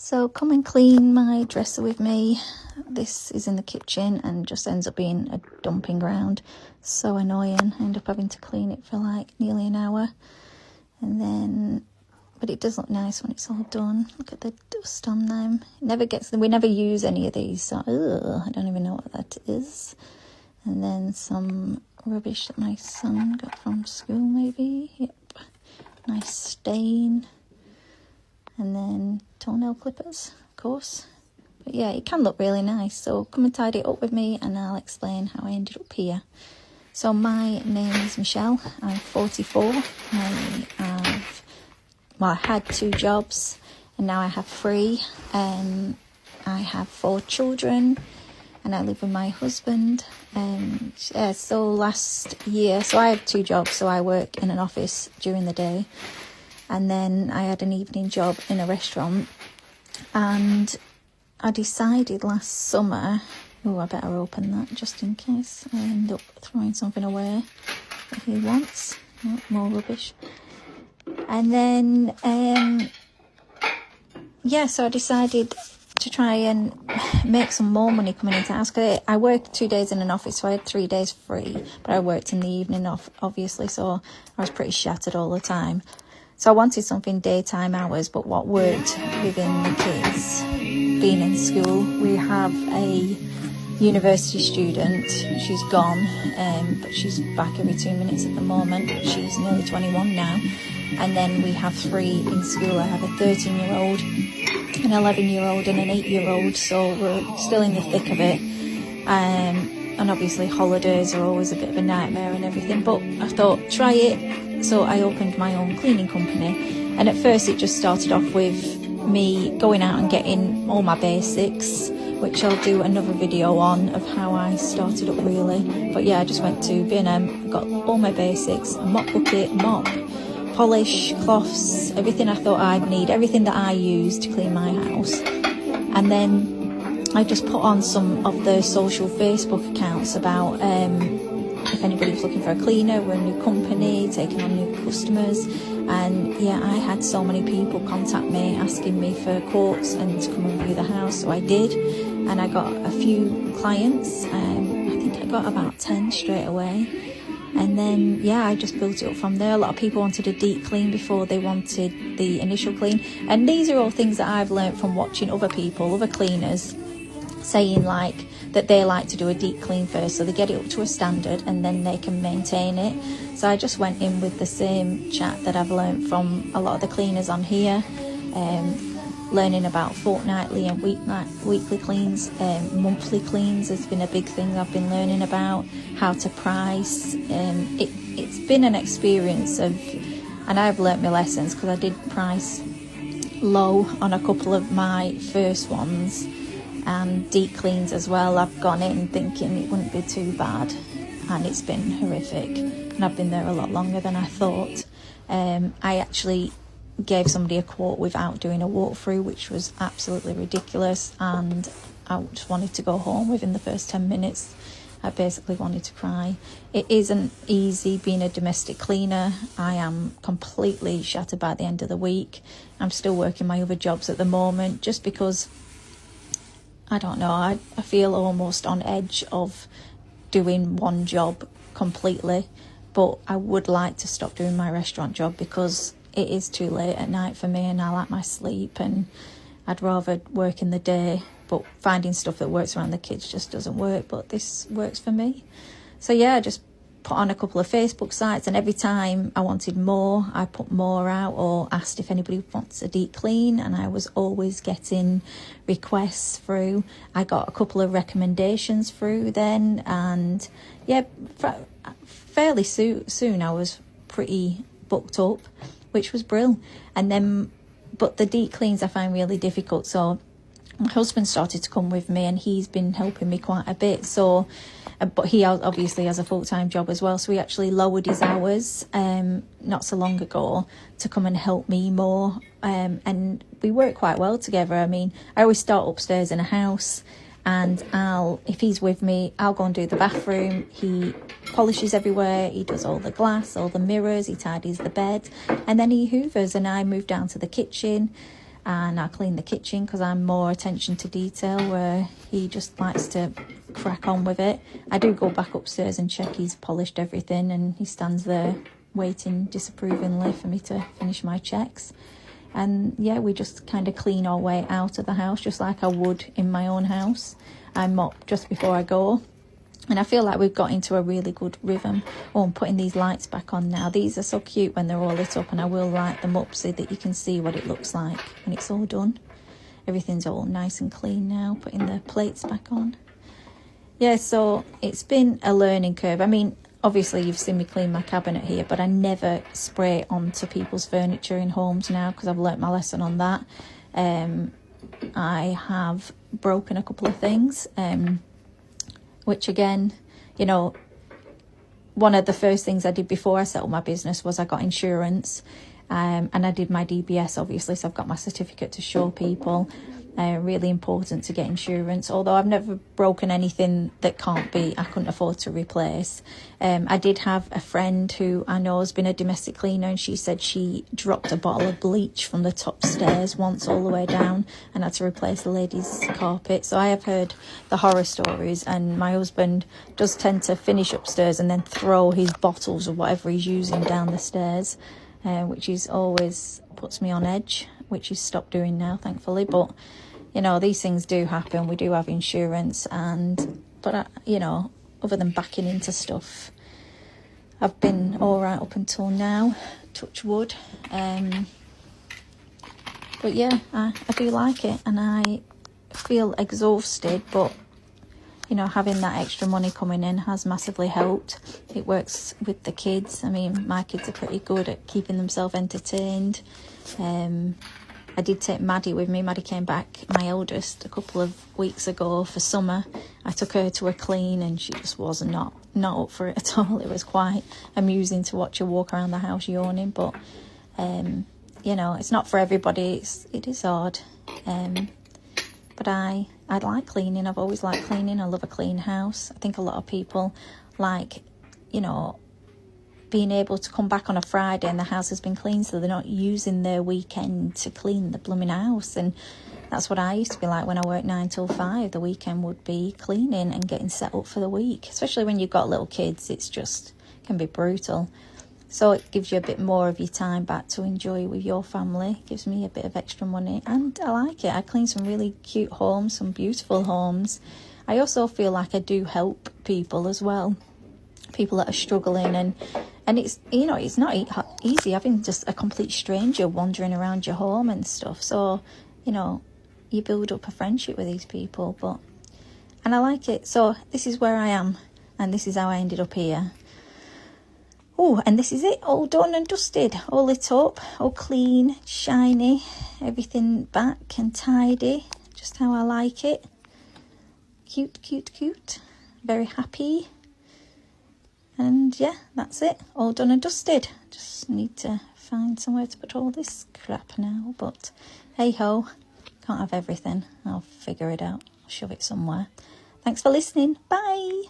So come and clean my dresser with me. This is in the kitchen and just ends up being a dumping ground. So annoying. I end up having to clean it for like nearly an hour. And then, but it does look nice when it's all done. Look at the dust on them. We never use any of these. So I don't even know what that is. And then some rubbish that my son got from school maybe. Yep. Nice stain. And then toenail clippers, of course. But yeah, it can look really nice. So come and tidy it up with me and I'll explain how I ended up here. So my name is Michelle. I'm 44. I had 2 jobs and now I have 3. I have 4 children and I live with my husband. So last year, so I have 2 jobs. So I work in an office during the day. And then I had an evening job in a restaurant. And I decided last summer, I better open that just in case I end up throwing something away that he wants. No, more rubbish. And then, so I decided to try and make some more money coming into the house. Cause I worked 2 days in an office, so I had 3 days free. But I worked in the evening off, obviously, so I was pretty shattered all the time. So I wanted something daytime hours, but what worked within the kids being in school. We have a university student. She's gone, but she's back every 2 minutes at the moment. She's nearly 21 now. And then we have 3 in school. I have a 13-year-old, an 11-year-old and an 8-year-old. So we're still in the thick of it. And obviously holidays are always a bit of a nightmare and everything. But I thought, try it. So I opened my own cleaning company. And at first it just started off with me going out and getting all my basics, which I'll do another video on of how I started up really. But yeah, I just went to B&M, got all my basics, a mop bucket, mop, polish, cloths, everything I thought I'd need, everything that I use to clean my house. And then I just put on some of the social Facebook accounts about if anybody's looking for a cleaner, we're a new company, taking on new customers. And yeah, I had so many people contact me asking me for quotes and to come and view the house, so I did. And I got a few clients. I think I got about 10 straight away. And then, yeah, I just built it up from there. A lot of people wanted a deep clean before they wanted the initial clean. And these are all things that I've learned from watching other people, other cleaners, saying like that they like to do a deep clean first, so they get it up to a standard and then they can maintain it. So I just went in with the same chat that I've learned from a lot of the cleaners on here, learning about fortnightly and weekly cleans. Monthly cleans has been a big thing I've been learning about, how to price. It's been an experience of, and I've learnt my lessons because I did price low on a couple of my first ones. And deep cleans as well. I've gone in thinking it wouldn't be too bad, and it's been horrific. And I've been there a lot longer than I thought. I actually gave somebody a quote without doing a walkthrough, which was absolutely ridiculous. And I just wanted to go home within the first 10 minutes. I basically wanted to cry. It isn't easy being a domestic cleaner. I am completely shattered by the end of the week. I'm still working my other jobs at the moment just because I don't know, I feel almost on edge of doing one job completely, but I would like to stop doing my restaurant job because it is too late at night for me and I like my sleep and I'd rather work in the day, but finding stuff that works around the kids just doesn't work, but this works for me. So yeah, I just put on a couple of Facebook sites and every time I wanted more, I put more out or asked if anybody wants a deep clean, and I was always getting requests through. I got a couple of recommendations through then, and yeah, fairly soon I was pretty booked up, which was brilliant. And then, but the deep cleans I find really difficult, so my husband started to come with me and he's been helping me quite a bit. So, but he obviously has a full-time job as well. So he actually lowered his hours not so long ago to come and help me more. And we work quite well together. I mean, I always start upstairs in a house and if he's with me, I'll go and do the bathroom. He polishes everywhere. He does all the glass, all the mirrors. He tidies the bed and then he hoovers and I move down to the kitchen. And I clean the kitchen because I'm more attention to detail, where he just likes to crack on with it. I do go back upstairs and check he's polished everything, and he stands there waiting disapprovingly for me to finish my checks. And yeah, we just kind of clean our way out of the house just like I would in my own house. I mop just before I go. And I feel like we've got into a really good rhythm. Oh, I'm putting these lights back on now. These are so cute when they're all lit up, and I will light them up so that you can see what it looks like when it's all done. Everything's all nice and clean now, putting the plates back on. Yeah, so it's been a learning curve. I mean, obviously you've seen me clean my cabinet here, but I never spray onto people's furniture in homes now because I've learnt my lesson on that. I have broken a couple of things, which again, you know, one of the first things I did before I set up my business was I got insurance, and I did my DBS, obviously, so I've got my certificate to show people. Really important to get insurance, although I've never broken anything that I couldn't afford to replace. I did have a friend who I know has been a domestic cleaner, and she said she dropped a bottle of bleach from the top stairs once all the way down and had to replace the lady's carpet. So I have heard the horror stories, and my husband does tend to finish upstairs and then throw his bottles of whatever he's using down the stairs, which is always puts me on edge, which he's stopped doing now, thankfully. But you know, these things do happen. We do have insurance, but you know, other than backing into stuff, I've been all right up until now, touch wood. But yeah, I do like it, and I feel exhausted, but you know, having that extra money coming in has massively helped. It works with the kids. I mean, my kids are pretty good at keeping themselves entertained. I did take Maddie with me. Maddie came back, my eldest, a couple of weeks ago for summer. I took her to a clean, and she just was not up for it at all. It was quite amusing to watch her walk around the house yawning, but you know, it's not for everybody. It is hard. But I like cleaning. I've always liked cleaning. I love a clean house. I think a lot of people like, you know, being able to come back on a Friday and the house has been clean, so they're not using their weekend to clean the blooming house. And that's what I used to be like when I worked 9 till 5. The weekend would be cleaning and getting set up for the week, especially when you've got little kids. It's just can be brutal. So it gives you a bit more of your time back to enjoy with your family. It gives me a bit of extra money, and I like it. I clean some really cute homes, some beautiful homes. I also feel like I do help people as well, people that are struggling, and it's, you know, it's not easy having just a complete stranger wandering around your home and stuff. So, you know, you build up a friendship with these people, and I like it. So this is where I am, and this is how I ended up here. Oh, and this is it, all done and dusted, all lit up, all clean, shiny, everything back and tidy, just how I like it. Cute, cute, cute. Very happy. And yeah, that's it, all done and dusted. Just need to find somewhere to put all this crap now, but hey ho, can't have everything. I'll figure it out, I'll shove it somewhere. Thanks for listening, bye.